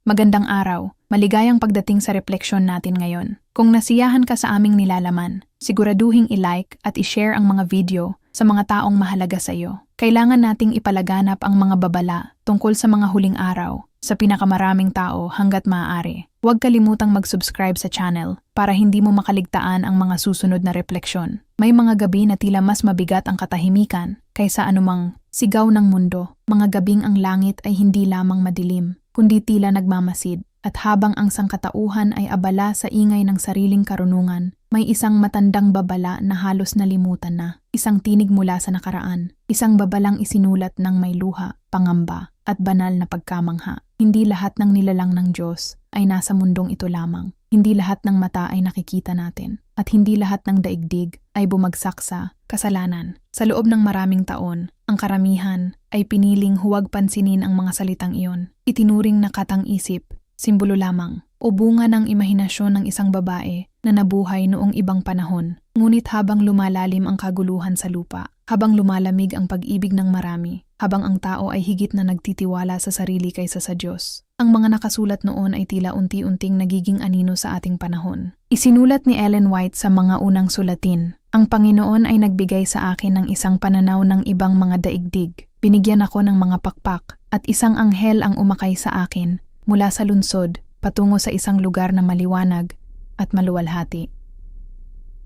Magandang araw, maligayang pagdating sa refleksyon natin ngayon. Kung nasiyahan ka sa aming nilalaman, siguraduhing i-like at i-share ang mga video sa mga taong mahalaga sa iyo. Kailangan nating ipalaganap ang mga babala tungkol sa mga huling araw sa pinakamaraming tao hanggat maaari. Huwag kalimutang mag-subscribe sa channel para hindi mo makaligtaan ang mga susunod na refleksyon. May mga gabi na tila mas mabigat ang katahimikan kaysa anumang sigaw ng mundo. Mga gabing ang langit ay hindi lamang madilim, kundi tila nagmamasid. At habang ang sangkatauhan ay abala sa ingay ng sariling karunungan, may isang matandang babala na halos nalimutan na. Isang tinig mula sa nakaraan. Isang babalang isinulat ng may luha, pangamba, at banal na pagkamangha. Hindi lahat ng nilalang ng Diyos ay nasa mundong ito lamang. Hindi lahat ng mata ay nakikita natin. At hindi lahat ng daigdig ay bumagsak sa kasalanan. Sa loob ng maraming taon, ang karamihan ay piniling huwag pansinin ang mga salitang iyon. Itinuring na katang-isip, simbolo lamang, o bunga ng imahinasyon ng isang babae na nabuhay noong ibang panahon. Ngunit habang lumalalim ang kaguluhan sa lupa, habang lumalamig ang pag-ibig ng marami, habang ang tao ay higit na nagtitiwala sa sarili kaysa sa Diyos, ang mga nakasulat noon ay tila unti-unting nagiging anino sa ating panahon. Isinulat ni Ellen White sa mga unang sulatin, "Ang Panginoon ay nagbigay sa akin ng isang pananaw ng ibang mga daigdig. Binigyan ako ng mga pakpak, at isang anghel ang umakay sa akin mula sa lungsod patungo sa isang lugar na maliwanag at maluwalhati.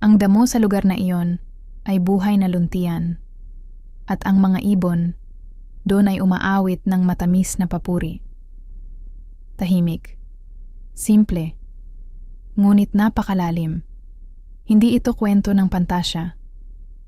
Ang damo sa lugar na iyon ay buhay na luntian, at ang mga ibon doon ay umaawit ng matamis na papuri. Tahimik, simple, ngunit napakalalim. Hindi ito kwento ng pantasya.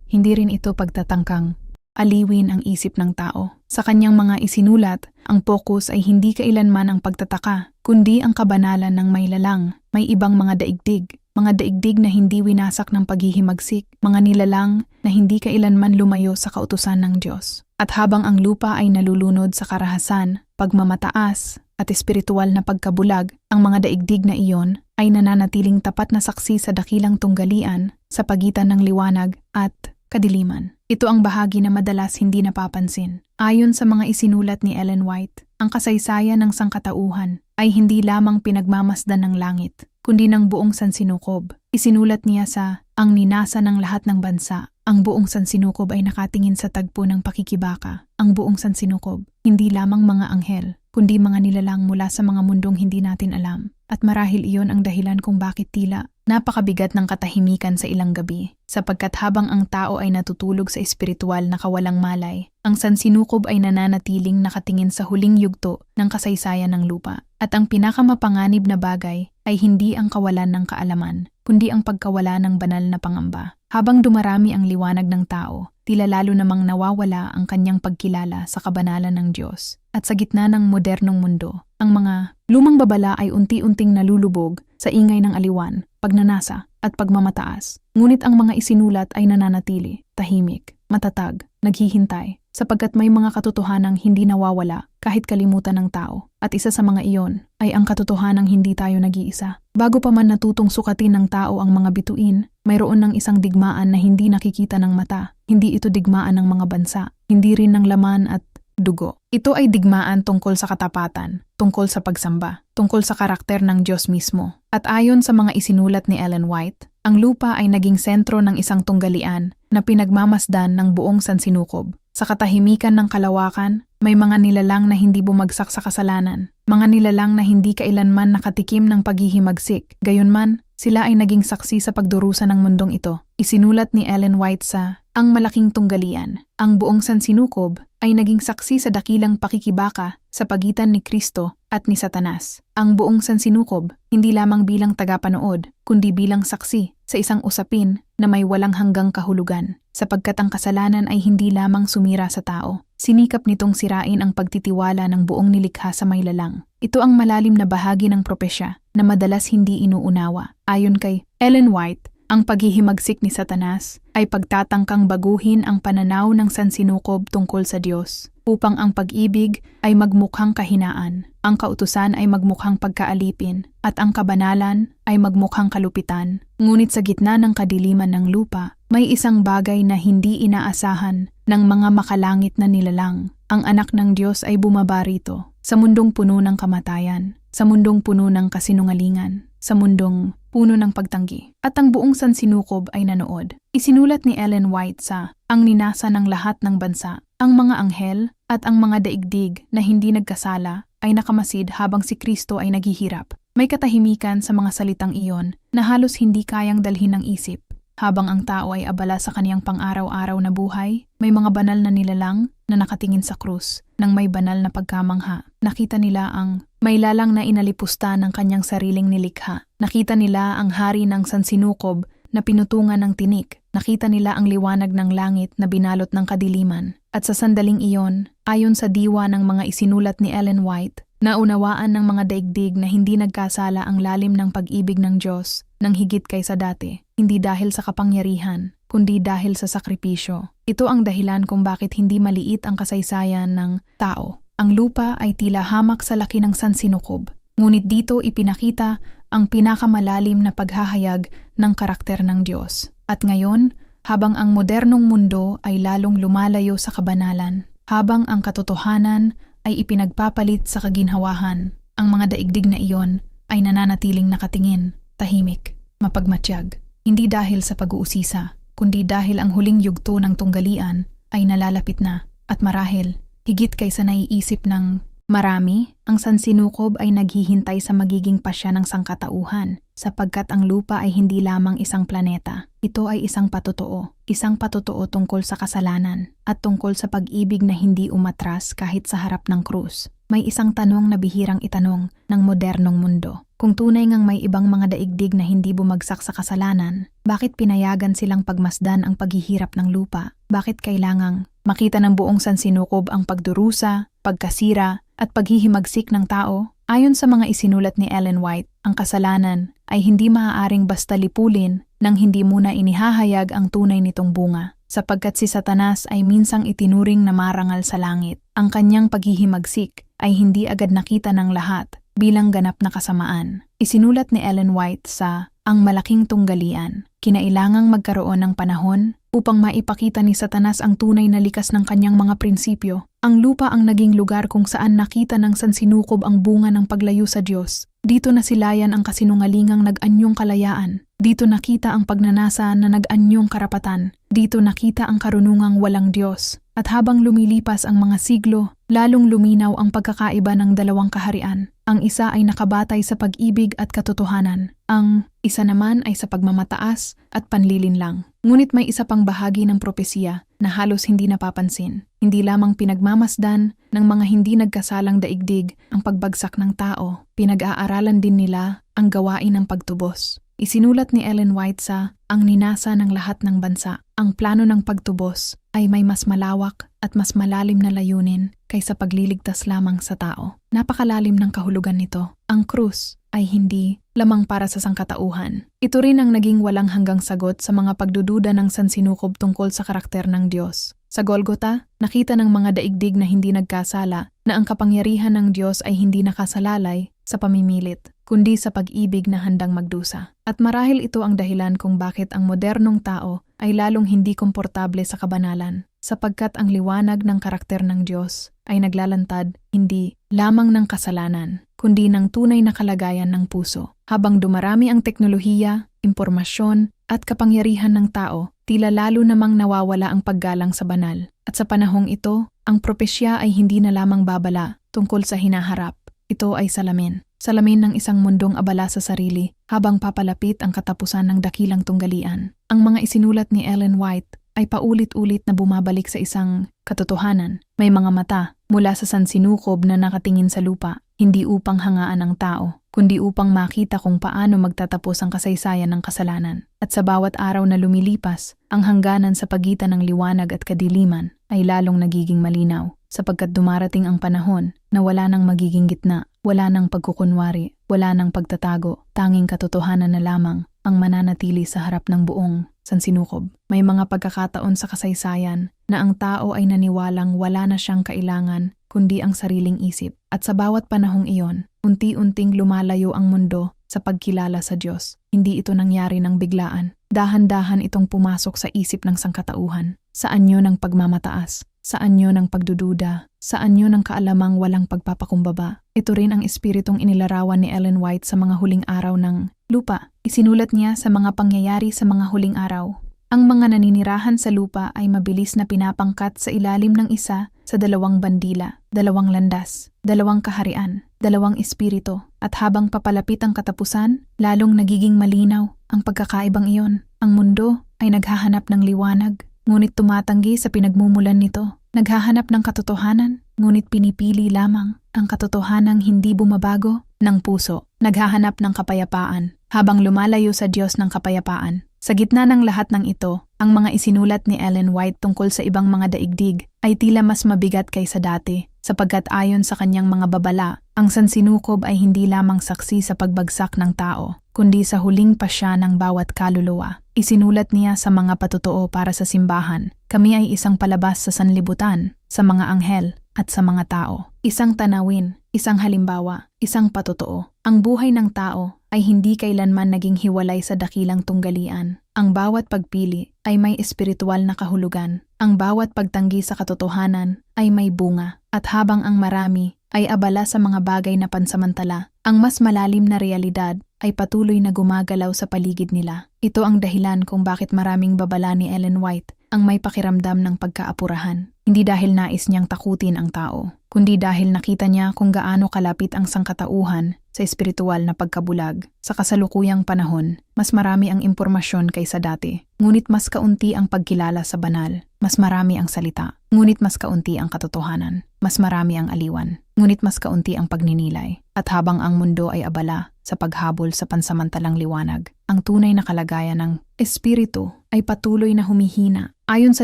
Hindi rin ito pagtatangkang aliwin ang isip ng tao. Sa kanyang mga isinulat, ang focus ay hindi kailanman ang pagtataka, kundi ang kabanalan ng may lalang, may ibang mga daigdig na hindi winasak ng paghihimagsik, mga nilalang na hindi kailanman lumayo sa kautusan ng Diyos. At habang ang lupa ay nalulunod sa karahasan, pagmamataas, at espiritual na pagkabulag, ang mga daigdig na iyon ay nananatiling tapat na saksi sa dakilang tunggalian sa pagitan ng liwanag at kadiliman. Ito ang bahagi na madalas hindi napapansin. Ayon sa mga isinulat ni Ellen White, ang kasaysayan ng sangkatauhan ay hindi lamang pinagmamasdan ng langit, kundi ng buong sansinukob. Isinulat niya sa "Ang ninasa ng lahat ng bansa." Ang buong sansinukob ay nakatingin sa tagpo ng pakikibaka. Ang buong sansinukob, hindi lamang mga anghel, kundi mga nilalang mula sa mga mundong hindi natin alam. At marahil iyon ang dahilan kung bakit tila napakabigat ng katahimikan sa ilang gabi, sapagkat habang ang tao ay natutulog sa espiritual na kawalang malay, ang sansinukob ay nananatiling nakatingin sa huling yugto ng kasaysayan ng lupa. At ang pinakamapanganib na bagay ay hindi ang kawalan ng kaalaman, kundi ang pagkawala ng banal na pangamba. Habang dumarami ang liwanag ng tao, tila lalo namang nawawala ang kanyang pagkilala sa kabanalan ng Diyos. At sa gitna ng modernong mundo, ang mga lumang babala ay unti-unting nalulubog sa ingay ng aliwan, pagnanasa at pagmamataas. Ngunit ang mga isinulat ay nananatili, tahimik, matatag, naghihintay, sapagkat may mga katotohanang hindi nawawala kahit kalimutan ng tao. At isa sa mga iyon ay ang katotohanang hindi tayo nag-iisa. Bago pa man natutong sukatin ng tao ang mga bituin, mayroon ng isang digmaan na hindi nakikita ng mata. Hindi ito digmaan ng mga bansa, hindi rin ng laman at dugo. Ito ay digmaan tungkol sa katapatan, tungkol sa pagsamba, tungkol sa karakter ng Diyos mismo. At ayon sa mga isinulat ni Ellen White, ang lupa ay naging sentro ng isang tunggalian na pinagmamasdan ng buong sansinukob. Sa katahimikan ng kalawakan, may mga nilalang na hindi bumagsak sa kasalanan, mga nilalang na hindi kailanman nakatikim ng paghihimagsik. Gayunman, sila ay naging saksi sa pagdurusa ng mundong ito. Isinulat ni Ellen White sa "Ang Malaking Tunggalian." Ang buong sansinukob ay naging saksi sa dakilang pakikibaka sa pagitan ni Kristo at ni Satanas. Ang buong sansinukob, hindi lamang bilang tagapanood, kundi bilang saksi sa isang usapin na may walang hanggang kahulugan. Sapagkat ang kasalanan ay hindi lamang sumira sa tao, sinikap nitong sirain ang pagtitiwala ng buong nilikha sa may lalang. Ito ang malalim na bahagi ng propesya na madalas hindi inuunawa. Ayon kay Ellen White, ang paghihimagsik ni Satanas ay pagtatangkang baguhin ang pananaw ng sansinukob tungkol sa Diyos, upang ang pag-ibig ay magmukhang kahinaan, ang kautusan ay magmukhang pagkaalipin, at ang kabanalan ay magmukhang kalupitan. Ngunit sa gitna ng kadiliman ng lupa, May isang bagay na hindi inaasahan ng mga makalangit na nilalang. Ang anak ng Diyos ay bumaba rito sa mundong puno ng kamatayan, sa mundong puno ng kasinungalingan, sa mundong puno ng pagtanggi. At ang buong sansinukob ay nanood. Isinulat ni Ellen White sa Ang Ninasa ng Lahat ng Bansa. Ang mga anghel at ang mga daigdig na hindi nagkasala ay nakamasid habang si Kristo ay naghihirap. May katahimikan sa mga salitang iyon na halos hindi kayang dalhin ng isip. Habang ang tao ay abala sa kaniyang pang-araw-araw na buhay, may mga banal na nilalang na nakatingin sa krus ng may banal na pagkamangha. Nakita nila ang may lalang na inalipusta ng kanyang sariling nilikha. Nakita nila ang hari ng sansinukob na pinutungan ng tinik. Nakita nila ang liwanag ng langit na binalot ng kadiliman. At sa sandaling iyon, ayon sa diwa ng mga isinulat ni Ellen White, naunawaan ng mga daigdig na hindi nagkasala ang lalim ng pag-ibig ng Diyos nang higit kaysa dati, hindi dahil sa kapangyarihan, kundi dahil sa sakripisyo. Ito ang dahilan kung bakit hindi maliit ang kasaysayan ng tao. Ang lupa ay tila hamak sa laki ng sansinukob, ngunit dito ipinakita ang pinakamalalim na paghahayag ng karakter ng Diyos. At ngayon, habang ang modernong mundo ay lalong lumalayo sa kabanalan, habang ang katotohanan ay ipinagpapalit sa kaginhawahan, ang mga daigdig na iyon ay nananatiling nakatingin, tahimik, mapagmatyag, hindi dahil sa pag-uusisa, kundi dahil ang huling yugto ng tunggalian ay nalalapit na at marahil, higit kaysa naiisip ng marami, ang sansinukob ay naghihintay sa magiging pasya ng sangkatauhan sapagkat ang lupa ay hindi lamang isang planeta. Ito ay isang patotoo tungkol sa kasalanan at tungkol sa pag-ibig na hindi umatras kahit sa harap ng krus. May isang tanong na bihirang itanong ng modernong mundo. Kung tunay ngang may ibang mga daigdig na hindi bumagsak sa kasalanan, bakit pinayagan silang pagmasdan ang paghihirap ng lupa? Bakit kailangang makita ng buong sansinukob ang pagdurusa, pagkasira, at paghihimagsik ng tao? Ayon sa mga isinulat ni Ellen White, ang kasalanan ay hindi maaaring basta lipulin nang hindi muna inihahayag ang tunay nitong bunga, sapagkat si Satanas ay minsang itinuring na marangal sa langit. Ang kanyang paghihimagsik ay hindi agad nakita ng lahat bilang ganap na kasamaan. Isinulat ni Ellen White sa Ang Malaking Tunggalian, kinailangang magkaroon ng panahon upang maipakita ni Satanas ang tunay na likas ng kanyang mga prinsipyo. Ang lupa ang naging lugar kung saan nakita ng sansinukob ang bunga ng paglayo sa Diyos. Dito nasilayan ang kasinungalingang nag-anyong kalayaan. Dito nakita ang pagnanasa na nag-anyong karapatan. Dito nakita ang karunungang walang Diyos. At habang lumilipas ang mga siglo, lalong luminaw ang pagkakaiba ng dalawang kaharian. Ang isa ay nakabatay sa pag-ibig at katotohanan. Ang isa naman ay sa pagmamataas at panlilinlang. Ngunit may isa pang bahagi ng propesiya na halos hindi napapansin. Hindi lamang pinagmamasdan ng mga hindi nagkasalang daigdig ang pagbagsak ng tao, pinag-aaralan din nila ang gawain ng pagtubos. Isinulat ni Ellen White sa Ang Ninasa ng Lahat ng Bansa. Ang plano ng pagtubos ay may mas malawak at mas malalim na layunin kaysa pagliligtas lamang sa tao. Napakalalim ng kahulugan nito. Ang krus ay hindi lamang para sa sangkatauhan. Ito rin ang naging walang hanggang sagot sa mga pagdududa ng sansinukob tungkol sa karakter ng Diyos. Sa Golgota, nakita ng mga daigdig na hindi nagkasala na ang kapangyarihan ng Diyos ay hindi nakasalalay sa pamimilit, kundi sa pag-ibig na handang magdusa. At marahil ito ang dahilan kung bakit ang modernong tao ay lalong hindi komportable sa kabanalan, sapagkat ang liwanag ng karakter ng Diyos ay naglalantad hindi lamang ng kasalanan, kundi ng tunay na kalagayan ng puso. Habang dumarami ang teknolohiya, impormasyon, at kapangyarihan ng tao, tila lalo namang nawawala ang paggalang sa banal. At sa panahong ito, ang propesya ay hindi na lamang babala tungkol sa hinaharap. Ito ay salamin. Salamin ng isang mundong abala sa sarili habang papalapit ang katapusan ng dakilang tunggalian. Ang mga isinulat ni Ellen White ay paulit-ulit na bumabalik sa isang katotohanan. May mga mata mula sa sansinukob na nakatingin sa lupa, hindi upang hangaan ang tao, kundi upang makita kung paano magtatapos ang kasaysayan ng kasalanan. At sa bawat araw na lumilipas, ang hangganan sa pagitan ng liwanag at kadiliman ay lalong nagiging malinaw, sapagkat dumarating ang panahon na wala nang magiging gitna, wala nang pagkukunwari, wala nang pagtatago, tanging katotohanan na lamang ang mananatili sa harap ng buong sansinukob. May mga pagkakataon sa kasaysayan na ang tao ay naniwalang wala na siyang kailangan kundi ang sariling isip. At sa bawat panahong iyon, unti-unting lumalayo ang mundo sa pagkilala sa Diyos. Hindi ito nangyari ng biglaan. Dahan-dahan itong pumasok sa isip ng sangkatauhan. Sa anyo ng pagmamataas, sa anyo ng pagdududa, sa anyo ng kaalamang walang pagpapakumbaba. Ito rin ang espiritong inilarawan ni Ellen White sa mga huling araw ng lupa. Isinulat niya sa mga pangyayari sa mga huling araw. Ang mga naninirahan sa lupa ay mabilis na pinapangkat sa ilalim ng isa sa 2 bandila, 2 landas, 2 kaharian, 2 espiritu, at habang papalapit ang katapusan, lalong nagiging malinaw ang pagkakaibang iyon. Ang mundo ay naghahanap ng liwanag, ngunit tumatanggi sa pinagmumulan nito. Naghahanap ng katotohanan, ngunit pinipili lamang ang katotohanang hindi bumabago ng puso. Naghahanap ng kapayapaan, habang lumalayo sa Diyos ng kapayapaan. Sa gitna ng lahat ng ito, ang mga isinulat ni Ellen White tungkol sa ibang mga daigdig ay tila mas mabigat kaysa dati, sapagkat ayon sa kanyang mga babala, ang sansinukob ay hindi lamang saksi sa pagbagsak ng tao, kundi sa huling pasya ng bawat kaluluwa. Isinulat niya sa mga patotoo para sa simbahan, kami ay isang palabas sa sanlibutan, sa mga anghel, at sa mga tao. Isang tanawin, isang halimbawa, isang patotoo. Ang buhay ng tao ay hindi kailanman naging hiwalay sa dakilang tunggalian. Ang bawat pagpili ay may espiritual na kahulugan. Ang bawat pagtanggi sa katotohanan ay may bunga. At habang ang marami ay abala sa mga bagay na pansamantala, ang mas malalim na realidad ay patuloy na gumagalaw sa paligid nila. Ito ang dahilan kung bakit maraming babala ni Ellen White ang may pakiramdam ng pagkaapurahan. Hindi dahil nais niyang takutin ang tao, kundi dahil nakita niya kung gaano kalapit ang sangkatauhan sa espiritual na pagkabulag. Sa kasalukuyang panahon, mas marami ang impormasyon kaysa dati. Ngunit mas kaunti ang pagkilala sa banal. Mas marami ang salita. Ngunit mas kaunti ang katotohanan. Mas marami ang aliwan. Ngunit mas kaunti ang pagninilay. At habang ang mundo ay abala sa paghabol sa pansamantalang liwanag, ang tunay na kalagayan ng espiritu ay patuloy na humihina. Ayon sa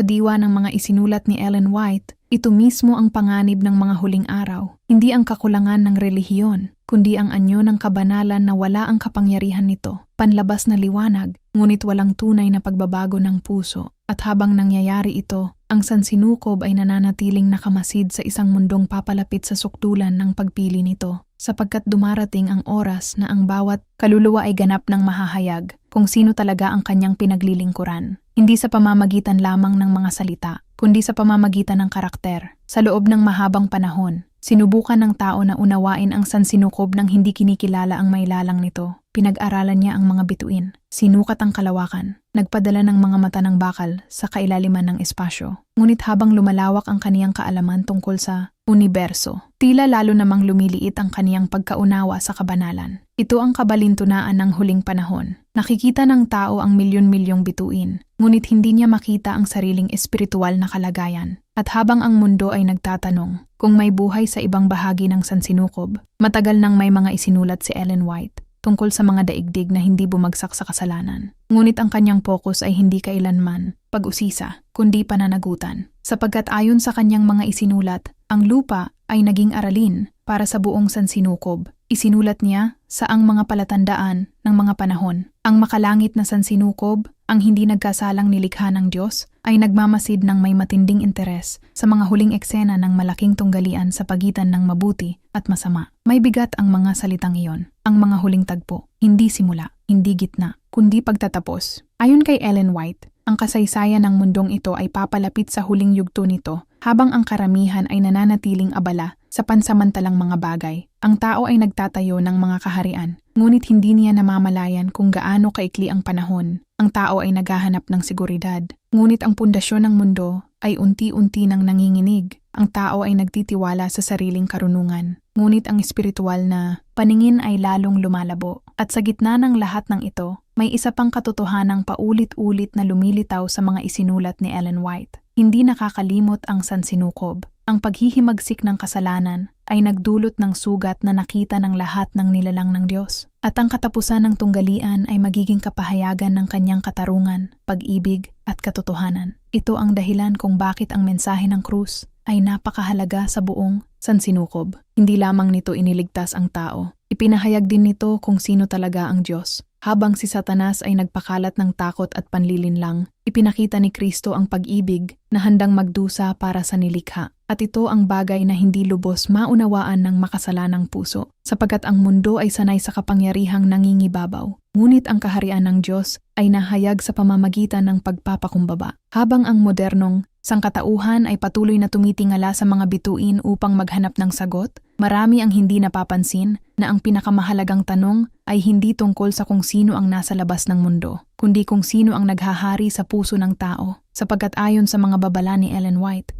diwa ng mga isinulat ni Ellen White, ito mismo ang panganib ng mga huling araw. Hindi ang kakulangan ng relihiyon, kundi ang anyo ng kabanalan na wala ang kapangyarihan nito. Panlabas na liwanag, ngunit walang tunay na pagbabago ng puso. At habang nangyayari ito, ang sansinukob ay nananatiling nakamasid sa isang mundong papalapit sa sukdulan ng pagpili nito. Sapagkat dumarating ang oras na ang bawat kaluluwa ay ganap ng mahahayag kung sino talaga ang kanyang pinaglilingkuran. Hindi sa pamamagitan lamang ng mga salita, kundi sa pamamagitan ng karakter. Sa loob ng mahabang panahon, sinubukan ng tao na unawain ang sansinukob nang hindi kinikilala ang mailalang nito. Pinag-aralan niya ang mga bituin, sinukat ang kalawakan, nagpadala ng mga mata ng bakal sa kailaliman ng espasyo. Ngunit habang lumalawak ang kaniyang kaalaman tungkol sa universo, tila lalo namang lumiliit ang kaniyang pagkaunawa sa kabanalan. Ito ang kabalintunaan ng huling panahon. Nakikita ng tao ang milyon-milyong bituin, ngunit hindi niya makita ang sariling espiritual na kalagayan. At habang ang mundo ay nagtatanong kung may buhay sa ibang bahagi ng sansinukob, matagal nang may mga isinulat si Ellen White tungkol sa mga daigdig na hindi bumagsak sa kasalanan. Ngunit ang kanyang focus ay hindi kailanman pag-usisa, kundi pananagutan. Sapagkat ayon sa kanyang mga isinulat, ang lupa ay naging aralin para sa buong sansinukob. Isinulat niya sa ang mga palatandaan ng mga panahon. Ang makalangit na sansinukob, ang hindi nagkasalang nilikha ng Diyos, ay nagmamasid ng may matinding interes sa mga huling eksena ng malaking tunggalian sa pagitan ng mabuti at masama. May bigat ang mga salitang iyon. Ang mga huling tagpo, hindi simula, hindi gitna, kundi pagtatapos. Ayon kay Ellen White, ang kasaysayan ng mundong ito ay papalapit sa huling yugto nito habang ang karamihan ay nananatiling abala sa pansamantalang mga bagay. Ang tao ay nagtatayo ng mga kaharian, ngunit hindi niya namamalayan kung gaano kaikli ang panahon. Ang tao ay naghahanap ng seguridad, ngunit ang pundasyon ng mundo ay unti-unti nang nanginginig. Ang tao ay nagtitiwala sa sariling karunungan, ngunit ang espiritual na paningin ay lalong lumalabo. At sa gitna ng lahat ng ito, may isa pang katotohanang paulit-ulit na lumilitaw sa mga isinulat ni Ellen White. Hindi nakakalimot ang sansinukob. Ang paghihimagsik ng kasalanan ay nagdulot ng sugat na nakita ng lahat ng nilalang ng Diyos. At ang katapusan ng tunggalian ay magiging kapahayagan ng kanyang katarungan, pag-ibig at katotohanan. Ito ang dahilan kung bakit ang mensahe ng krus ay napakahalaga sa buong sansinukob. Hindi lamang nito iniligtas ang tao. Ipinahayag din nito kung sino talaga ang Diyos. Habang si Satanas ay nagpakalat ng takot at panlilinlang, ipinakita ni Kristo ang pag-ibig na handang magdusa para sa nilikha. At ito ang bagay na hindi lubos maunawaan ng makasalanang puso, sapagkat ang mundo ay sanay sa kapangyarihang nangingibabaw. Ngunit ang kaharian ng Diyos ay nahayag sa pamamagitan ng pagpapakumbaba. Habang ang modernong sangkatauhan ay patuloy na tumitingala sa mga bituin upang maghanap ng sagot, marami ang hindi napapansin na ang pinakamahalagang tanong ay hindi tungkol sa kung sino ang nasa labas ng mundo, kundi kung sino ang naghahari sa puso ng tao, sapagkat ayon sa mga babala ni Ellen White,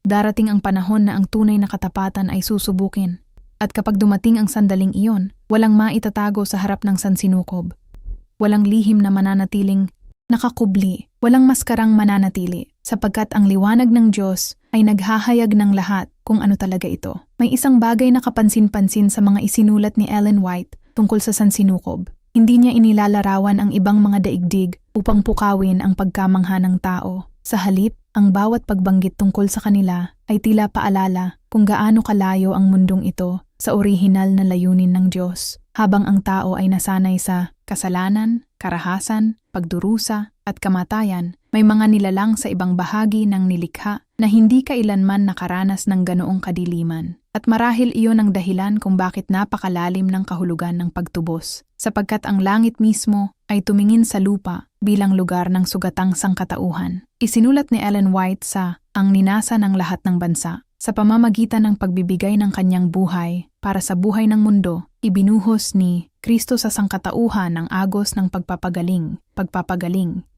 darating ang panahon na ang tunay na katapatan ay susubukin. At kapag dumating ang sandaling iyon, walang maitatago sa harap ng sansinukob. Walang lihim na mananatiling nakakubli, walang maskarang mananatili, sapagkat ang liwanag ng Diyos ay naghahayag ng lahat kung ano talaga ito. May isang bagay na kapansin-pansin sa mga isinulat ni Ellen White tungkol sa sansinukob. Hindi niya inilalarawan ang ibang mga daigdig upang pukawin ang pagkamangha ng tao. Sa halip, ang bawat pagbanggit tungkol sa kanila ay tila paalala kung gaano kalayo ang mundong ito sa orihinal na layunin ng Diyos, habang ang tao ay nasanay sa kasalanan, karahasan, pagdurusa, at kamatayan. May mga nilalang sa ibang bahagi ng nilikha na hindi kailanman nakaranas ng ganoong kadiliman. At marahil iyon ang dahilan kung bakit napakalalim ng kahulugan ng pagtubos, sapagkat ang langit mismo ay tumingin sa lupa bilang lugar ng sugatang sangkatauhan. Isinulat ni Ellen White sa Ang Ninasa ng Lahat ng Bansa, sa pamamagitan ng pagbibigay ng kanyang buhay para sa buhay ng mundo, ibinuhos ni Kristo sa sangkatauhan ang agos ng pagpapagaling,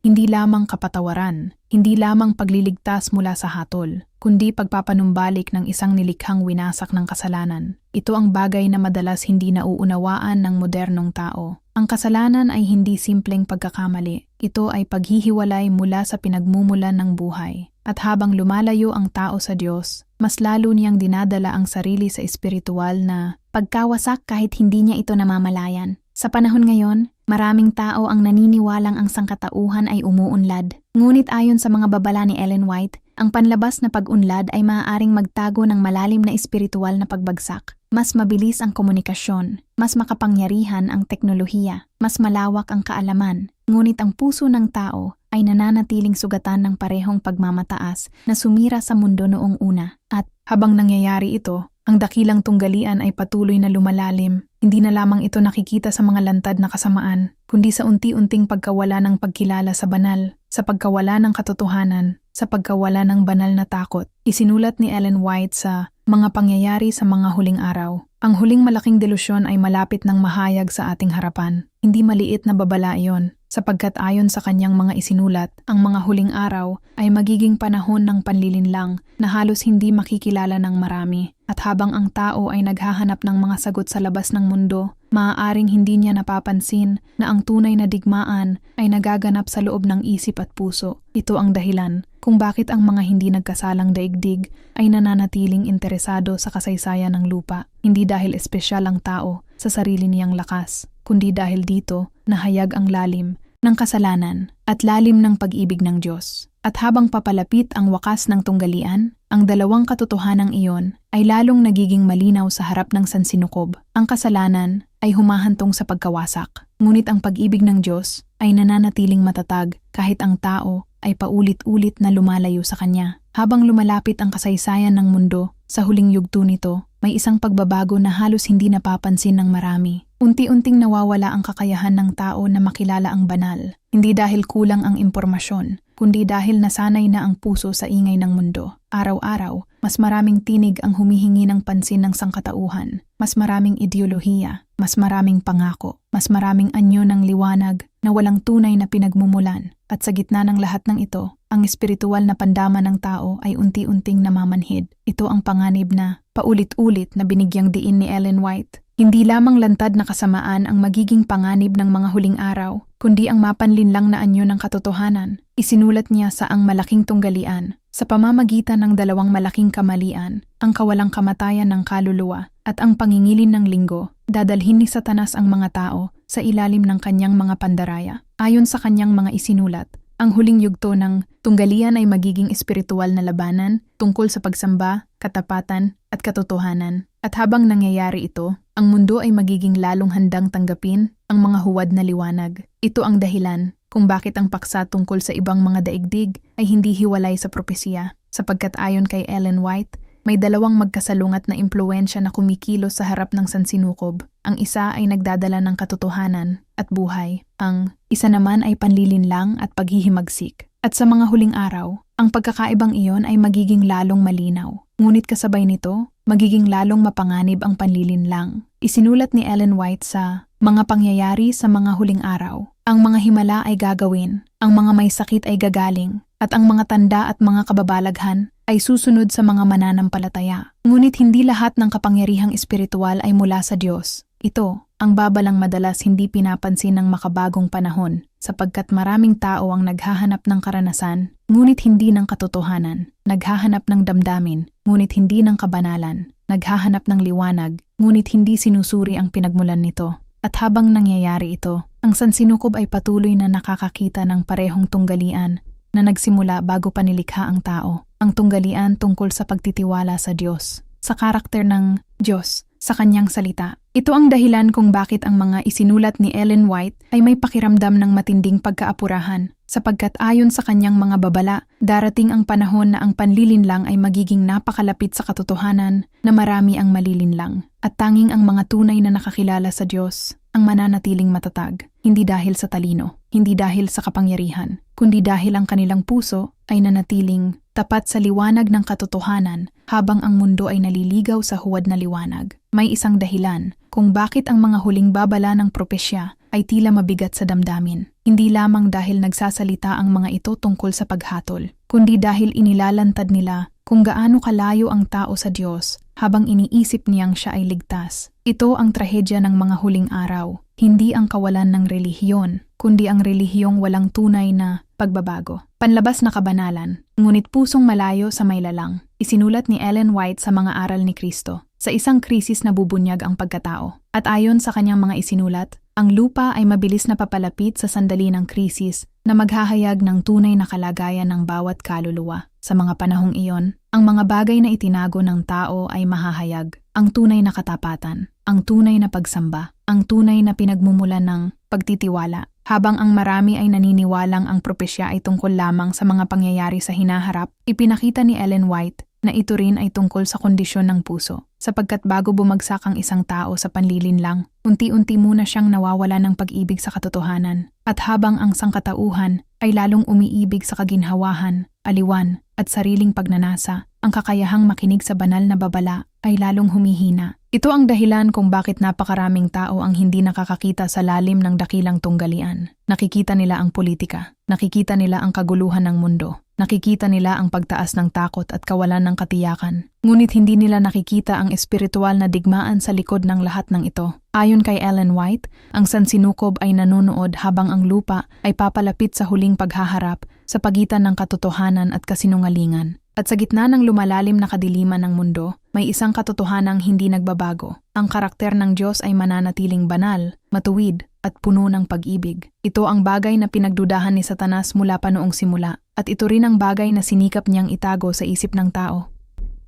hindi lamang kapatawaran, hindi lamang pagliligtas mula sa hatol, kundi pagpapanumbalik ng isang nilikhang winasak ng kasalanan. Ito ang bagay na madalas hindi nauunawaan ng modernong tao. Ang kasalanan ay hindi simpleng pagkakamali. Ito ay paghihiwalay mula sa pinagmumulan ng buhay. At habang lumalayo ang tao sa Diyos, mas lalo niyang dinadala ang sarili sa espiritual na pagkawasak kahit hindi niya ito namamalayan. Sa panahon ngayon, maraming tao ang naniniwalang ang sangkatauhan ay umuunlad. Ngunit ayon sa mga babala ni Ellen White, ang panlabas na pag-unlad ay maaaring magtago ng malalim na espiritual na pagbagsak. Mas mabilis ang komunikasyon, mas makapangyarihan ang teknolohiya, mas malawak ang kaalaman. Ngunit ang puso ng tao ay nananatiling sugatan ng parehong pagmamataas na sumira sa mundo noong una. At habang nangyayari ito, ang dakilang tunggalian ay patuloy na lumalalim. Hindi na lamang ito nakikita sa mga lantad na kasamaan, kundi sa unti-unting pagkawala ng pagkilala sa banal, sa pagkawala ng katotohanan, sa pagkawala ng banal na takot. Isinulat ni Ellen White sa Mga Pangyayari sa Mga Huling Araw. Ang huling malaking delusyon ay malapit ng mahayag sa ating harapan. Hindi maliit na babala iyon, sapagkat ayon sa kanyang mga isinulat, ang mga huling araw ay magiging panahon ng panlilinlang na halos hindi makikilala ng marami. At habang ang tao ay naghahanap ng mga sagot sa labas ng mundo, maaaring hindi niya napapansin na ang tunay na digmaan ay nagaganap sa loob ng isip at puso. Ito ang dahilan kung bakit ang mga hindi nagkasalang daigdig ay nananatiling interesado sa kasaysayan ng lupa. Hindi dahil espesyal ang tao sa sarili niyang lakas, kundi dahil dito nahayag ang lalim ng kasalanan at lalim ng pag-ibig ng Diyos. At habang papalapit ang wakas ng tunggalian, ang dalawang katotohanang iyon ay lalong nagiging malinaw sa harap ng sansinukob. Ang kasalanan ay humahantong sa pagkawasak, ngunit ang pag-ibig ng Diyos ay nananatiling matatag kahit ang tao ay paulit-ulit na lumalayo sa Kanya. Habang lumalapit ang kasaysayan ng mundo, sa huling yugto nito, may isang pagbabago na halos hindi napapansin ng marami. Unti-unting nawawala ang kakayahan ng tao na makilala ang banal, hindi dahil kulang ang impormasyon, kundi dahil nasanay na ang puso sa ingay ng mundo. Araw-araw, mas maraming tinig ang humihingi ng pansin ng sangkatauhan, mas maraming ideolohiya, mas maraming pangako, mas maraming anyo ng liwanag na walang tunay na pinagmumulan. At sa gitna ng lahat ng ito, ang espiritual na pandama ng tao ay unti-unting namamanhid. Ito ang panganib na paulit-ulit na binigyang diin ni Ellen White. Hindi lamang lantad na kasamaan ang magiging panganib ng mga huling araw, kundi ang mapanlinlang na anyo ng katotohanan. Isinulat niya sa Ang Malaking Tunggalian, sa pamamagitan ng dalawang malaking kamalian, ang kawalang kamatayan ng kaluluwa at ang pangingilin ng linggo, dadalhin ni Satanas ang mga tao sa ilalim ng kanyang mga pandaraya. Ayon sa kanyang mga isinulat, ang huling yugto ng tunggalian ay magiging espiritual na labanan tungkol sa pagsamba, katapatan at katotohanan. At habang nangyayari ito, ang mundo ay magiging lalong handang tanggapin ang mga huwad na liwanag. Ito ang dahilan kung bakit ang paksa tungkol sa ibang mga daigdig ay hindi hiwalay sa propesiya, sapagkat ayon kay Ellen White, may dalawang magkasalungat na impluwensya na kumikilos sa harap ng sansinukob. Ang isa ay nagdadala ng katotohanan at buhay. Ang isa naman ay panlilinlang at paghihimagsik. At sa mga huling araw, ang pagkakaibang iyon ay magiging lalong malinaw. Ngunit kasabay nito, magiging lalong mapanganib ang panlilinlang. Isinulat ni Ellen White sa Mga Pangyayari sa Mga Huling Araw. Ang mga himala ay gagawin, ang mga may sakit ay gagaling, at ang mga tanda at mga kababalaghan ay susunod sa mga mananampalataya. Ngunit hindi lahat ng kapangyarihang espiritual ay mula sa Diyos. Ito, ang babalang madalas hindi pinapansin ng makabagong panahon, sapagkat maraming tao ang naghahanap ng karanasan, ngunit hindi ng katotohanan, naghahanap ng damdamin, ngunit hindi ng kabanalan, naghahanap ng liwanag, ngunit hindi sinusuri ang pinagmulan nito. At habang nangyayari ito, ang sansinukob ay patuloy na nakakakita ng parehong tunggalian na nagsimula bago pa nilikha ang tao. Ang tunggalian tungkol sa pagtitiwala sa Diyos, sa karakter ng Diyos, sa kanyang salita. Ito ang dahilan kung bakit ang mga isinulat ni Ellen White ay may pakiramdam ng matinding pagkaapurahan, sapagkat ayon sa kanyang mga babala, darating ang panahon na ang panlilinlang ay magiging napakalapit sa katotohanan na marami ang malilinlang, at tanging ang mga tunay na nakakilala sa Diyos ang mananatiling matatag, hindi dahil sa talino, hindi dahil sa kapangyarihan, kundi dahil ang kanilang puso ay nanatiling tapat sa liwanag ng katotohanan habang ang mundo ay naliligaw sa huwad na liwanag. May isang dahilan kung bakit ang mga huling babala ng propesya ay tila mabigat sa damdamin. Hindi lamang dahil nagsasalita ang mga ito tungkol sa paghatol, kundi dahil inilalantad nila kung gaano kalayo ang tao sa Diyos habang iniisip niyang siya ay ligtas. Ito ang trahedya ng mga huling araw, hindi ang kawalan ng relihiyon, kundi ang relihiyong walang tunay na pagbabago. Panlabas na kabanalan, ngunit pusong malayo sa may lalang. Isinulat ni Ellen White sa Mga Aral ni Kristo. Sa isang krisis na bubunyag ang pagkatao. At ayon sa kanyang mga isinulat, ang lupa ay mabilis na papalapit sa sandali ng krisis na maghahayag ng tunay na kalagayan ng bawat kaluluwa. Sa mga panahong iyon, ang mga bagay na itinago ng tao ay mahahayag. Ang tunay na katapatan, ang tunay na pagsamba, ang tunay na pinagmumulan ng pagtitiwala. Habang ang marami ay naniniwalang ang propesya ay tungkol lamang sa mga pangyayari sa hinaharap, ipinakita ni Ellen White na ito rin ay tungkol sa kondisyon ng puso. Sapagkat bago bumagsak ang isang tao sa panlilinlang, unti-unti muna siyang nawawala ng pag-ibig sa katotohanan. At habang ang sangkatauhan ay lalong umiibig sa kaginhawahan, aliwan, at sariling pagnanasa, ang kakayahang makinig sa banal na babala ay lalong humihina. Ito ang dahilan kung bakit napakaraming tao ang hindi nakakakita sa lalim ng dakilang tunggalian. Nakikita nila ang politika, nakikita nila ang kaguluhan ng mundo, nakikita nila ang pagtaas ng takot at kawalan ng katiyakan. Ngunit hindi nila nakikita ang espiritual na digmaan sa likod ng lahat ng ito. Ayon kay Ellen White, ang sansinukob ay nanonood habang ang lupa ay papalapit sa huling paghaharap sa pagitan ng katotohanan at kasinungalingan. At sa gitna ng lumalalim na kadiliman ng mundo, may isang katotohanang hindi nagbabago. Ang karakter ng Diyos ay mananatiling banal, matuwid, at puno ng pag-ibig. Ito ang bagay na pinagdudahan ni Satanas mula pa noong simula, at ito rin ang bagay na sinikap niyang itago sa isip ng tao.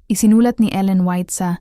Isinulat ni Ellen White sa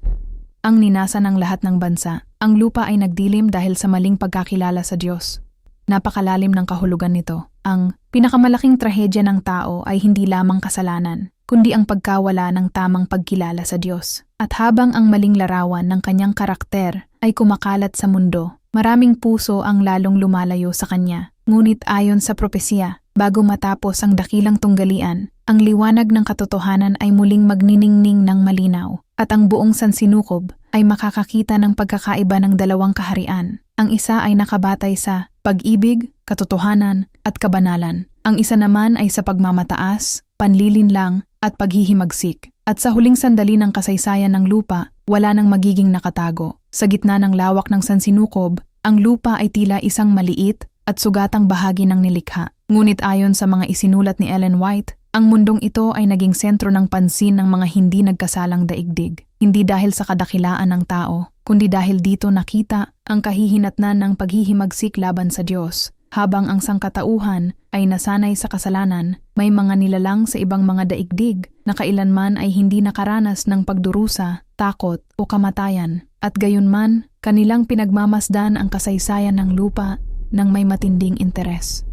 Ang Ninasa ng Lahat ng Bansa, ang lupa ay nagdilim dahil sa maling pagkakilala sa Diyos. Napakalalim ng kahulugan nito. Ang pinakamalaking trahedya ng tao ay hindi lamang kasalanan, kundi ang pagkawala ng tamang pagkilala sa Diyos. At habang ang maling larawan ng kanyang karakter ay kumakalat sa mundo, maraming puso ang lalong lumalayo sa kanya. Ngunit ayon sa propesya, bago matapos ang dakilang tunggalian, ang liwanag ng katotohanan ay muling magniningning ng malinaw, at ang buong sansinukob ay makakakita ng pagkakaiba ng dalawang kaharian. Ang isa ay nakabatay sa pag-ibig, katotohanan, at kabanalan. Ang isa naman ay sa pagmamataas, panlilinlang, at paghihimagsik. At sa huling sandali ng kasaysayan ng lupa, wala nang magiging nakatago. Sa gitna ng lawak ng sansinukob, ang lupa ay tila isang maliit at sugatang bahagi ng nilikha. Ngunit ayon sa mga isinulat ni Ellen White, ang mundong ito ay naging sentro ng pansin ng mga hindi nagkasalang daigdig. Hindi dahil sa kadakilaan ng tao, kundi dahil dito nakita ang kahihinatnan ng paghihimagsik laban sa Diyos. Habang ang sangkatauhan ay nasanay sa kasalanan, may mga nilalang sa ibang mga daigdig na kailanman ay hindi nakaranas ng pagdurusa, takot o kamatayan. At gayunman, kanilang pinagmamasdan ang kasaysayan ng lupa ng may matinding interes.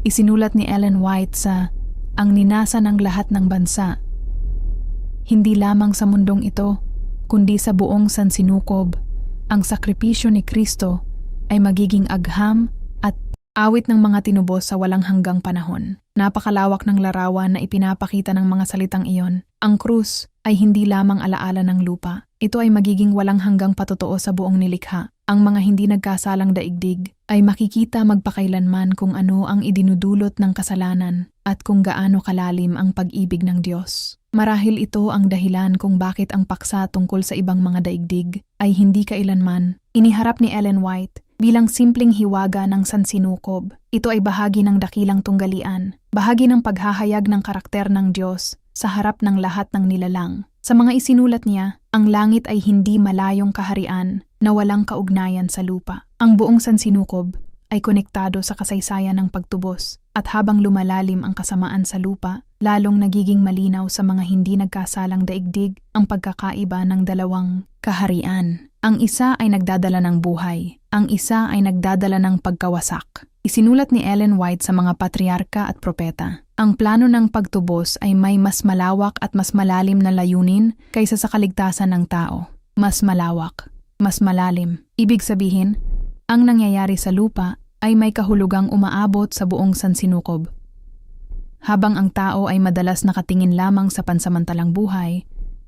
Isinulat ni Ellen White sa Ang Ninasa ng Lahat ng Bansa. Hindi lamang sa mundong ito, kundi sa buong sansinukob, ang sakripisyo ni Kristo ay magiging agham at awit ng mga tinubos sa walang hanggang panahon. Napakalawak ng larawan na ipinapakita ng mga salitang iyon. Ang krus ay hindi lamang alaala ng lupa. Ito ay magiging walang hanggang patotoo sa buong nilikha. Ang mga hindi nagkasalang daigdig ay makikita magpakailanman kung ano ang idinudulot ng kasalanan at kung gaano kalalim ang pag-ibig ng Diyos. Marahil ito ang dahilan kung bakit ang paksa tungkol sa ibang mga daigdig ay hindi kailanman iniharap ni Ellen White bilang simpleng hiwaga ng sansinukob. Ito ay bahagi ng dakilang tunggalian, bahagi ng paghahayag ng karakter ng Diyos sa harap ng lahat ng nilalang. Sa mga isinulat niya, ang langit ay hindi malayong kaharian na walang kaugnayan sa lupa. Ang buong sansinukob ay konektado sa kasaysayan ng pagtubos at habang lumalalim ang kasamaan sa lupa, lalong nagiging malinaw sa mga hindi nagkasalang daigdig ang pagkakaiba ng dalawang kaharian. Ang isa ay nagdadala ng buhay, ang isa ay nagdadala ng pagkawasak. Isinulat ni Ellen White sa mga patriarka at propeta. Ang plano ng pagtubos ay may mas malawak at mas malalim na layunin kaysa sa kaligtasan ng tao. Mas malawak, mas malalim. Ibig sabihin, ang nangyayari sa lupa ay may kahulugang umaabot sa buong sansinukob. Habang ang tao ay madalas nakatingin lamang sa pansamantalang buhay,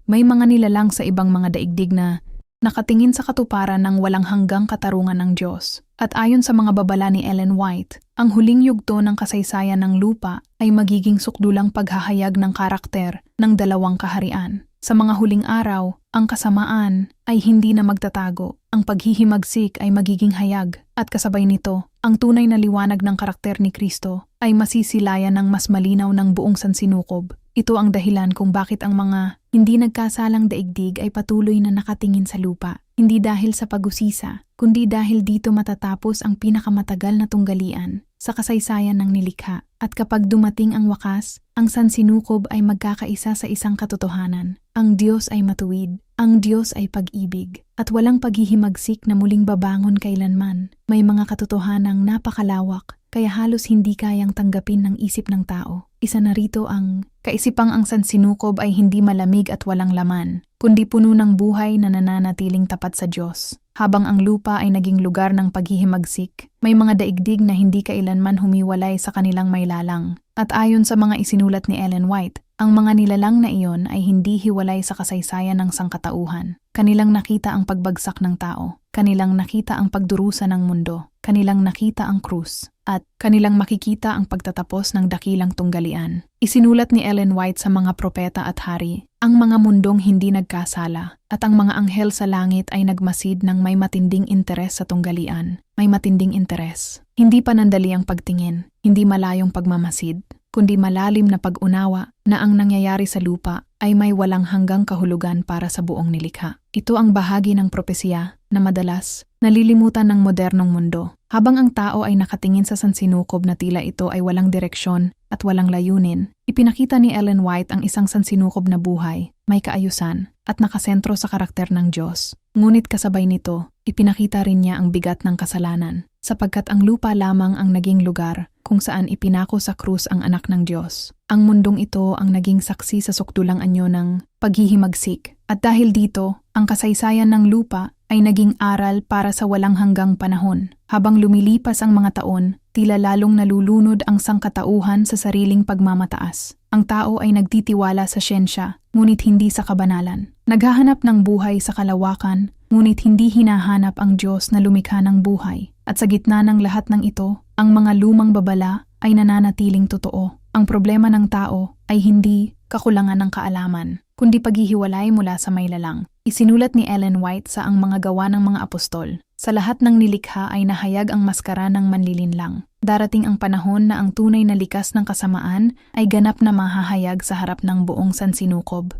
may mga nilalang sa ibang mga daigdig na nakatingin sa katuparan ng walang hanggang katarungan ng Diyos. At ayon sa mga babala ni Ellen White, ang huling yugto ng kasaysayan ng lupa ay magiging sukdulang paghahayag ng karakter ng dalawang kaharian. Sa mga huling araw, ang kasamaan ay hindi na magtatago, ang paghihimagsik ay magiging hayag, at kasabay nito, ang tunay na liwanag ng karakter ni Kristo ay masisilayan ng mas malinaw ng buong sansinukob. Ito ang dahilan kung bakit ang mga hindi nagkasalang daigdig ay patuloy na nakatingin sa lupa. Hindi dahil sa pag-usisa, kundi dahil dito matatapos ang pinakamatagal na tunggalian sa kasaysayan ng nilikha. At kapag dumating ang wakas, ang sansinukob ay magkakaisa sa isang katotohanan. Ang Diyos ay matuwid, ang Diyos ay pag-ibig, at walang paghihimagsik na muling babangon kailanman. May mga katotohanang napakalawak, kaya halos hindi kayang tanggapin ng isip ng tao. Isa na rito ang kaisipang ang sansinukob ay hindi malamig at walang laman, kundi puno ng buhay na nananatiling tapat sa Diyos. Habang ang lupa ay naging lugar ng paghihimagsik, may mga daigdig na hindi kailanman humiwalay sa kanilang mailalang. At ayon sa mga isinulat ni Ellen White, ang mga nilalang na iyon ay hindi hiwalay sa kasaysayan ng sangkatauhan. Kanilang nakita ang pagbagsak ng tao, kanilang nakita ang pagdurusa ng mundo, kanilang nakita ang krus, at kanilang makikita ang pagtatapos ng dakilang tunggalian. Isinulat ni Ellen White sa mga propeta at hari, ang mga mundong hindi nagkasala at ang mga anghel sa langit ay nagmasid ng may matinding interes sa tunggalian. May matinding interes. Hindi panandali ang pagtingin, hindi malayong pagmamasid, kundi malalim na pag-unawa na ang nangyayari sa lupa ay may walang hanggang kahulugan para sa buong nilikha. Ito ang bahagi ng propesya na madalas nalilimutan ng modernong mundo. Habang ang tao ay nakatingin sa sansinukob na tila ito ay walang direksyon at walang layunin, ipinakita ni Ellen White ang isang sansinukob na buhay, may kaayusan, at nakasentro sa karakter ng Diyos. Ngunit kasabay nito, ipinakita rin niya ang bigat ng kasalanan, sapagkat ang lupa lamang ang naging lugar kung saan ipinako sa krus ang anak ng Diyos. Ang mundong ito ang naging saksi sa sukdulang anyo ng paghihimagsik. At dahil dito, ang kasaysayan ng lupa ay naging aral para sa walang hanggang panahon. Habang lumilipas ang mga taon, tila lalong nalulunod ang sangkatauhan sa sariling pagmamataas. Ang tao ay nagtitiwala sa siyensya, ngunit hindi sa kabanalan. Naghahanap ng buhay sa kalawakan, ngunit hindi hinahanap ang Diyos na lumikha ng buhay. At sa gitna ng lahat ng ito, ang mga lumang babala ay nananatiling totoo. Ang problema ng tao ay hindi kakulangan ng kaalaman, kundi paghihiwalay mula sa mailalang. Isinulat ni Ellen White sa Ang Mga Gawa ng Mga Apostol, sa lahat ng nilikha ay nahayag ang maskara ng manlilinlang. Darating ang panahon na ang tunay na likas ng kasamaan ay ganap na mahahayag sa harap ng buong sansinukob.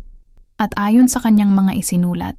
At ayon sa kanyang mga isinulat,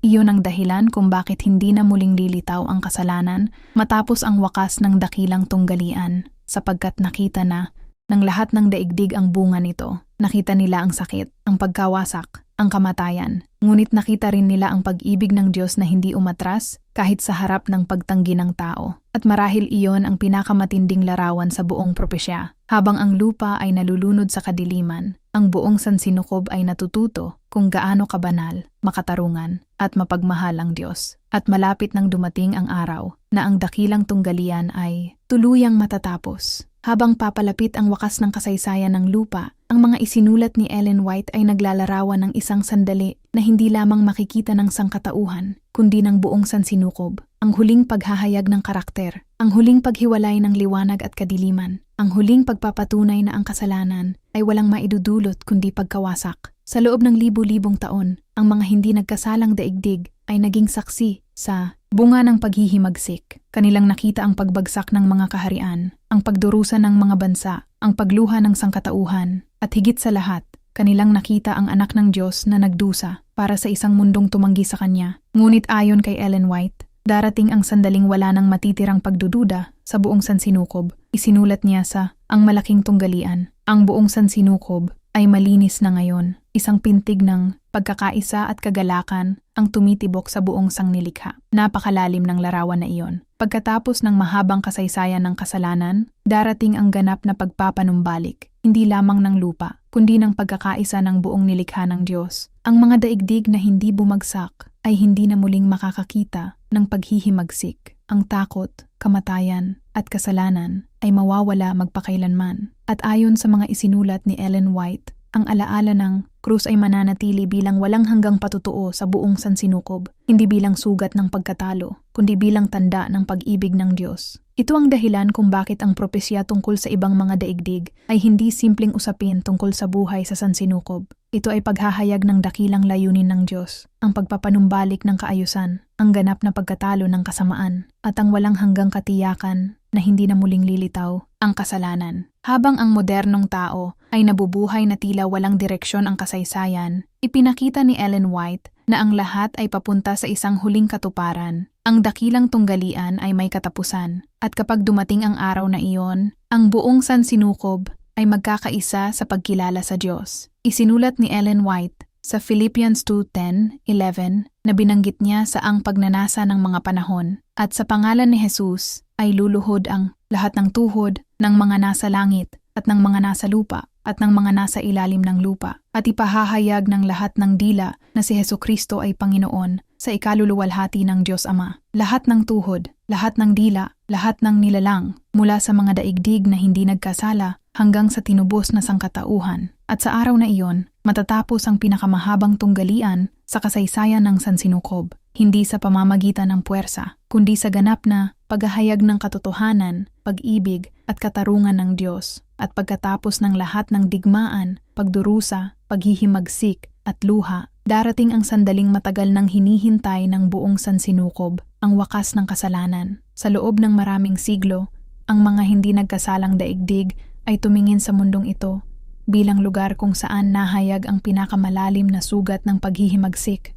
iyon ang dahilan kung bakit hindi na muling lilitaw ang kasalanan matapos ang wakas ng dakilang tunggalian, sapagkat nakita na ng lahat ng daigdig ang bunga nito. Nakita nila ang sakit, ang pagkawasak, ang kamatayan, Ngunit nakita rin nila ang pag-ibig ng Diyos na hindi umatras kahit sa harap ng pagtanggi ng tao. At marahil iyon ang pinakamatinding larawan sa buong propesya. Habang ang lupa ay nalulunod sa kadiliman, ang buong sansinukob ay natututo kung gaano kabanal, makatarungan, at mapagmahal ang Diyos. At malapit nang dumating ang araw na ang dakilang tunggalian ay tuluyang matatapos. Habang papalapit ang wakas ng kasaysayan ng lupa, ang mga isinulat ni Ellen White ay naglalarawan ng isang sandali na hindi lamang makikita ng sangkatauhan, kundi ng buong sansinukob. Ang huling paghahayag ng karakter, ang huling paghiwalay ng liwanag at kadiliman, ang huling pagpapatunay na ang kasalanan ay walang maidudulot kundi pagkawasak. Sa loob ng libu-libong taon, ang mga hindi nagkasalang daigdig ay naging saksi sa bunga ng paghihimagsik. Kanilang nakita ang pagbagsak ng mga kaharian, ang pagdurusa ng mga bansa, ang pagluha ng sangkatauhan, at higit sa lahat, kanilang nakita ang anak ng Diyos na nagdusa para sa isang mundong tumanggi sa Kanya. Ngunit ayon kay Ellen White, darating ang sandaling wala nang matitirang pagdududa sa buong sansinukob. Isinulat niya sa Ang Malaking Tunggalian, ang buong sansinukob ay malinis na ngayon, isang pintig ng pagkakaisa at kagalakan ang tumitibok sa buong sangnilikha. Napakalalim ng larawan na iyon. Pagkatapos ng mahabang kasaysayan ng kasalanan, darating ang ganap na pagpapanumbalik, hindi lamang ng lupa, kundi ng pagkakaisa ng buong nilikha ng Diyos. Ang mga daigdig na hindi bumagsak ay hindi na muling makakakita ng paghihimagsik. Ang takot, kamatayan, at kasalanan ay mawawala magpakailanman. At ayon sa mga isinulat ni Ellen White, ang alaala ng krus ay mananatili bilang walang hanggang patutuo sa buong sansinukob, hindi bilang sugat ng pagkatalo, kundi bilang tanda ng pag-ibig ng Diyos. Ito ang dahilan kung bakit ang propesya tungkol sa ibang mga daigdig ay hindi simpleng usapin tungkol sa buhay sa sansinukob. Ito ay paghahayag ng dakilang layunin ng Diyos, ang pagpapanumbalik ng kaayusan, ang ganap na pagkatalo ng kasamaan, at ang walang hanggang katiyakan na hindi na muling lilitaw ang kasalanan. Habang ang modernong tao ay nabubuhay na tila walang direksyon ang kasaysayan, ipinakita ni Ellen White na ang lahat ay papunta sa isang huling katuparan. Ang dakilang tunggalian ay may katapusan, at kapag dumating ang araw na iyon, ang buong sansinukob ay magkakaisa sa pagkilala sa Diyos. Isinulat ni Ellen White sa Philippians 2:10-11 na binanggit niya sa ang pagnanasa ng mga panahon, at sa pangalan ni Jesus ay luluhod ang lahat ng tuhod ng mga nasa langit at ng mga nasa lupa at ng mga nasa ilalim ng lupa, at ipahahayag ng lahat ng dila na si Hesukristo ay Panginoon sa ikaluluwalhati ng Diyos Ama. Lahat ng tuhod, lahat ng dila, lahat ng nilalang, mula sa mga daigdig na hindi nagkasala hanggang sa tinubos na sangkatauhan. At sa araw na iyon, matatapos ang pinakamahabang tunggalian sa kasaysayan ng sansinukob, hindi sa pamamagitan ng puwersa, kundi sa ganap na paghahayag ng katotohanan, pag-ibig at katarungan ng Diyos. At pagkatapos ng lahat ng digmaan, pagdurusa, paghihimagsik at luha, darating ang sandaling matagal nang hinihintay ng buong sansinukob, ang wakas ng kasalanan. Sa loob ng maraming siglo, ang mga hindi nagkasalang daigdig ay tumingin sa mundong ito bilang lugar kung saan nahayag ang pinakamalalim na sugat ng paghihimagsik.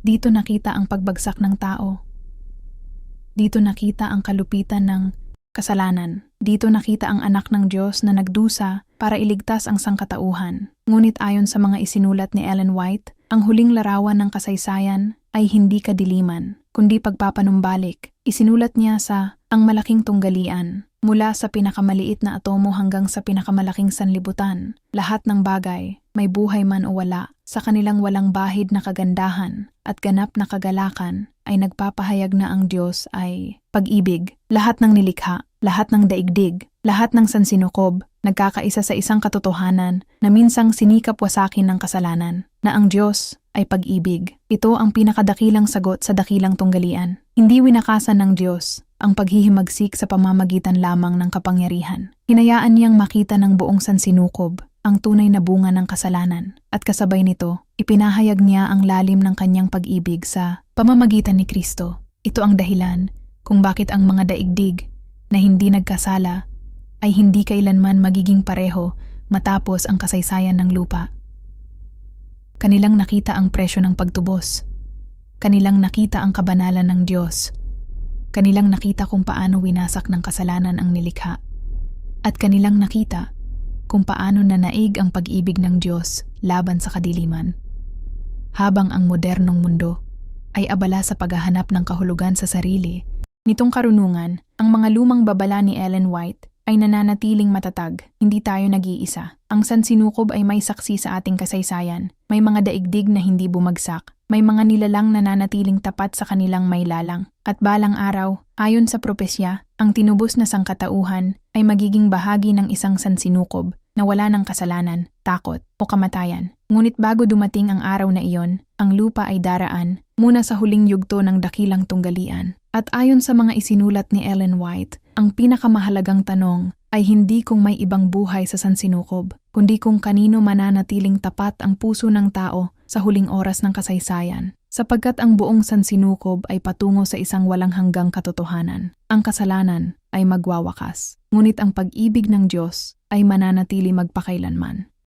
Dito nakita ang pagbagsak ng tao. Dito nakita ang kalupitan ng kasalanan. Dito nakita ang anak ng Diyos na nagdusa para iligtas ang sangkatauhan. Ngunit ayon sa mga isinulat ni Ellen White, ang huling larawan ng kasaysayan ay hindi kadiliman, kundi pagpapanumbalik. Isinulat niya sa Ang Malaking Tunggalian, mula sa pinakamaliit na atomo hanggang sa pinakamalaking sanlibutan, lahat ng bagay, may buhay man o wala, sa kanilang walang bahid na kagandahan at ganap na kagalakan, ay nagpapahayag na ang Diyos ay pag-ibig. Lahat ng nilikha, lahat ng daigdig, lahat ng sansinukob, nagkakaisa sa isang katotohanan na minsang sinikap wasakin ng kasalanan, na ang Diyos ay pag-ibig. Ito ang pinakadakilang sagot sa dakilang tunggalian. Hindi winakasan ng Diyos ang paghihimagsik sa pamamagitan lamang ng kapangyarihan. Hinayaan niyang makita ng buong sansinukob ang tunay na bunga ng kasalanan, at kasabay nito, ipinahayag niya ang lalim ng kanyang pag-ibig sa pamamagitan ni Kristo. Ito ang dahilan kung bakit ang mga daigdig na hindi nagkasala ay hindi kailanman magiging pareho matapos ang kasaysayan ng lupa. Kanilang nakita ang presyo ng pagtubos. Kanilang nakita ang kabanalan ng Diyos. Kanilang nakita kung paano winasak ng kasalanan ang nilikha. At kanilang nakita kung paano nanaig ang pag-ibig ng Diyos laban sa kadiliman. habang ang modernong mundo ay abala sa paghahanap ng kahulugan sa sarili. Nitong karunungan, ang mga lumang babala ni Ellen White ay nananatiling matatag, hindi tayo nag-iisa. Ang sansinukob ay may saksi sa ating kasaysayan, may mga daigdig na hindi bumagsak, may mga nilalang na nananatiling tapat sa kanilang may lalang. At balang araw, ayon sa propesya, ang tinubos na sangkatauhan ay magiging bahagi ng isang sansinukob na wala ng kasalanan, takot o kamatayan. Ngunit bago dumating ang araw na iyon, ang lupa ay daraan muna sa huling yugto ng dakilang tunggalian. At ayon sa mga isinulat ni Ellen White, ang pinakamahalagang tanong ay hindi kung may ibang buhay sa sansinukob, kundi kung kanino mananatiling tapat ang puso ng tao sa huling oras ng kasaysayan. Sapagkat ang buong sansinukob ay patungo sa isang walang hanggang katotohanan. Ang kasalanan ay magwawakas, ngunit ang pag-ibig ng Diyos ay mananatili magpakailanman.